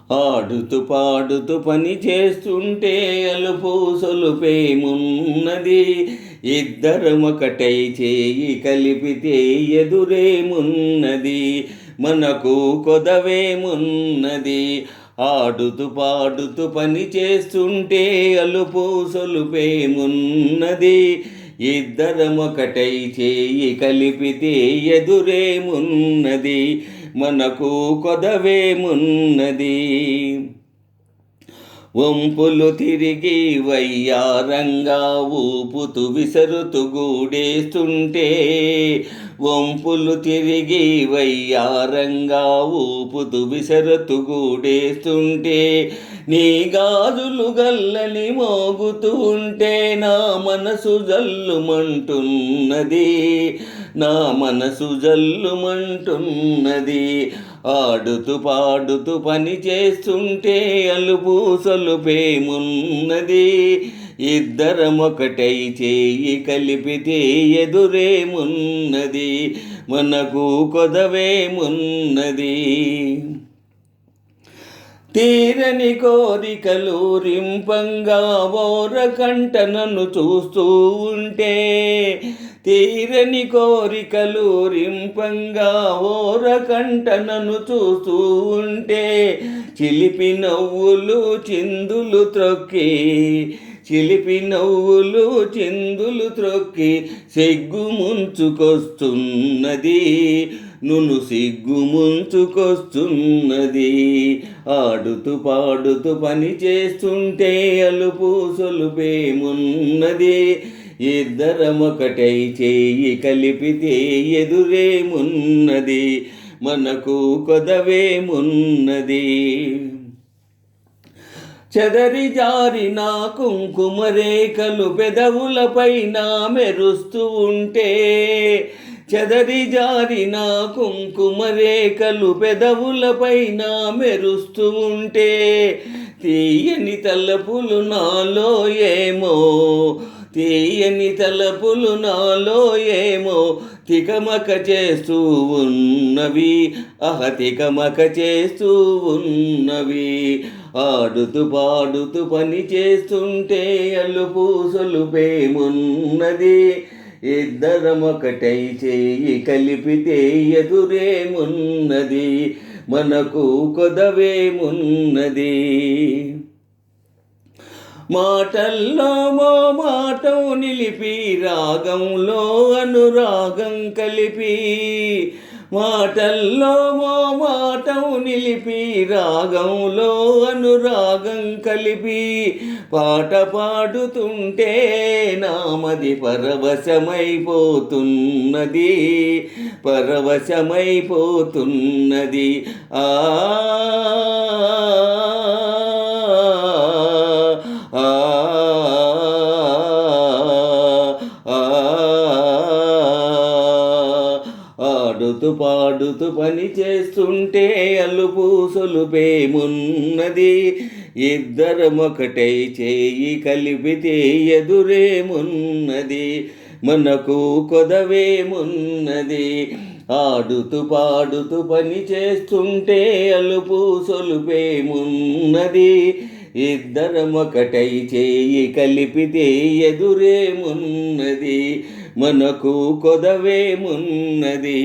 ఆడుతూ పాడుతూ పని చేస్తుంటే అలుపు సొలుపేమున్నది. ఇద్దరమొకటై చేయి కలిపితే ఎదురేమున్నది, మనకు కొదవేమున్నది. ఆడుతూ పాడుతూ పని చేస్తుంటే అలుపు సొలుపేమున్నది. ఇద్దరమొకటై చేయి కలిపితే ఎదురేమున్నది, మనకు కొదవేమున్నది. వంపులు తిరిగి వయ్యారంగా ఊపుతూ విసరుతూ గూడేస్తుంటే, వంపులు తిరిగి వయ్యారంగా ఊపుతూ విసరుతూ గూడేస్తుంటే, నీ గాజులు గల్లని మోగుతూ ఉంటే నా మనసు జల్లుమంటున్నది, నా మనసు జల్లుమంటున్నది. ఆడుతూ పాడుతూ పని చేస్తుంటే అలుపు సొలుపేమున్నది. ఇద్దరమొకటై చేయి కలిపితే ఎదురేమున్నది, మనకు కొదవేమున్నది. తీరని కోరికలు రింపంగా ఓరకంట నన్ను చూస్తూ ఉంటే, తీరని కోరికలు రింపంగా ఓరకంట నన్ను చూస్తూ ఉంటే, చిలిపి నవ్వులు చిందులు త్రొక్కి, చిలిపి నవ్వులు చిందులు త్రొక్కి సిగ్గు ముంచుకొస్తున్నది, నును సిగ్గు ముంచుకొస్తున్నది. ఆడుతూ పాడుతూ పని చేస్తుంటే అలుపు సొలుపేమున్నది. ఇద్దరమొకటై చేయి కలిపితే ఎదురేమున్నది, మనకు కొదవేమున్నది. చెదరి జారిన కుంకుమరేఖలు పెదవులపైన మెరుస్తూ ఉంటే, చెదరి జారిన కుంకుమరేఖలు పెదవులపైన మెరుస్తూ ఉంటే, తీయని తలపులు నాలో ఏమో, తీయని తలపులు నాలో ఏమో తికమక చేస్తూ ఉన్నవి, తికమక చేస్తూ ఉన్నవి. ఆడుతూ పాడుతూ పని చేస్తుంటే అలుపు సొలుపేమున్నది. ఇద్దరమొకటై చేయి కలిపితే ఎదురేమున్నది, మనకు కొదవేమున్నది. మాటల్లో మో మాటం నిలిపి రాగంలో అనురాగం కలిపి, మాటల్లో మో మాటం నిలిపి రాగంలో అనురాగం కలిపి, పాట పాడుతుంటే నామది పరవశమైపోతున్నది, పరవశమైపోతున్నది. ఆడుతూ పాడుతూ పని చేస్తుంటే అలుపు సొలుపేమున్నది. ఇద్దరమొకటై చేయి కలిపితే ఎదురేమున్నది, మనకు కొదవేమున్నది. ఆడుతూ పాడుతూ పని చేస్తుంటే అలుపు సొలుపేమున్నది. ఇద్దరమొకటై చేయి కలిపితే ఎదురేమున్నది, మనకు కొదవేమున్నది.